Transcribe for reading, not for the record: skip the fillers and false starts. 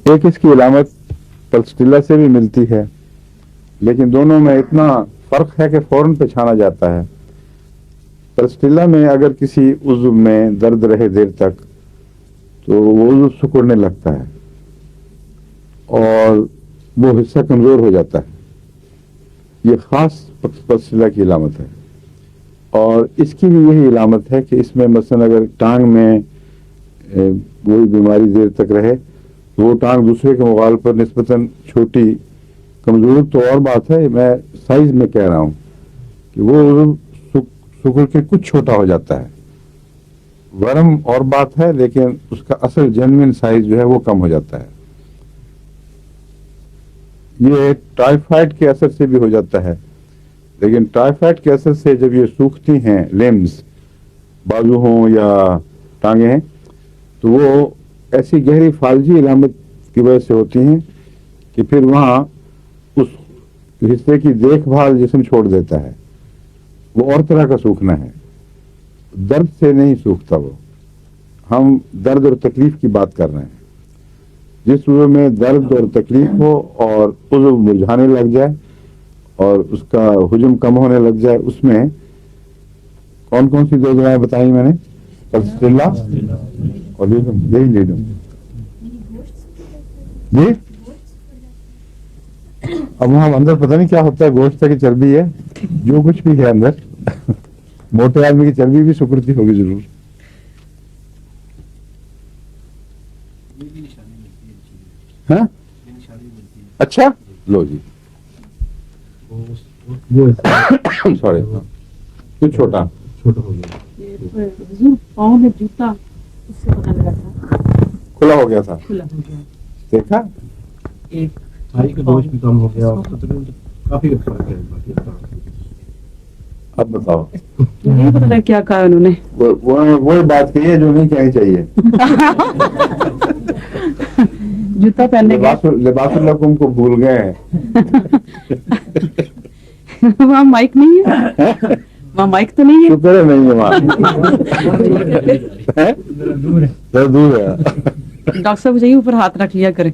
एक इसकी इलामत पल्स्टिला से भी मिलती है, लेकिन दोनों में इतना फर्क है कि फौरन पहचाना जाता है। पल्स्टिला में अगर किसी उज़्व में दर्द रहे देर तक तो वो उज़्व सिकुड़ने लगता है और वो हिस्सा कमज़ोर हो जाता है। ये ख़ास पल्स्टिला की इलामत है। और इसकी भी यही इलामत है कि इसमें मसलन अगर टांग में वही बीमारी देर तक रहे तो वो टांग दूसरे के मुकाबले पर निस्बतन छोटी कमज़ोर तो और बात है, मैं साइज में कह रहा हूँ कि वो सिकुड़ के कुछ छोटा हो जाता है। वरम और बात है, लेकिन उसका असल जेन्युइन साइज जो है वो कम हो जाता है। ये टाइफाइड के असर से भी हो जाता है, लेकिन टाइफाइड के असर से जब ये सूखती हैं लिम्स, बाजू हों या टांगे हैं, तो वो ऐसी गहरी फालजी इलामत की वजह से होती हैं कि फिर वहाँ उस हिस्से की देखभाल जिस्म छोड़ देता है। वो और तरह का सूखना है, दर्द से नहीं सूखता वो। हम दर्द और तकलीफ की बात कर रहे हैं। जिस उज़्व में दर्द और तकलीफ हो और उज़्व मुरझाने लग जाए और उसका हुजूम कम होने लग जाए, उसमें कौन कौन सी दो दवाएं बताई मैंने? पल्स्टिला और यही लीडम जी। अब वहां अंदर पता नहीं क्या होता है, गोश्त की चर्बी है, जो कुछ भी है अंदर मोटे आदमी की चर्बी भी सुकुड़ती होगी जरूर। हाँ अच्छा, लो जी सॉरी कुछ छोटा हो गया। पाँव में जूता उससे पता लगा था, खुला हो गया था, खुला हो गया। देखा एक थाई का दोष भी कम हो गया और तकरीबन काफी फर्क है। अब बताओ, नहीं पता लगा क्या कहा उन्होंने। वो बात कही है जो नहीं कहनी चाहिए। जूता पहनने के लिबासुल्लकुम को भूल गए। वहाँ माइक नहीं है, वहाँ माइक तो नहीं है। शुक्र है नहीं है वहाँ, दूर है। डॉक्टर साहब चाहिए ऊपर हाथ रख लिया करें।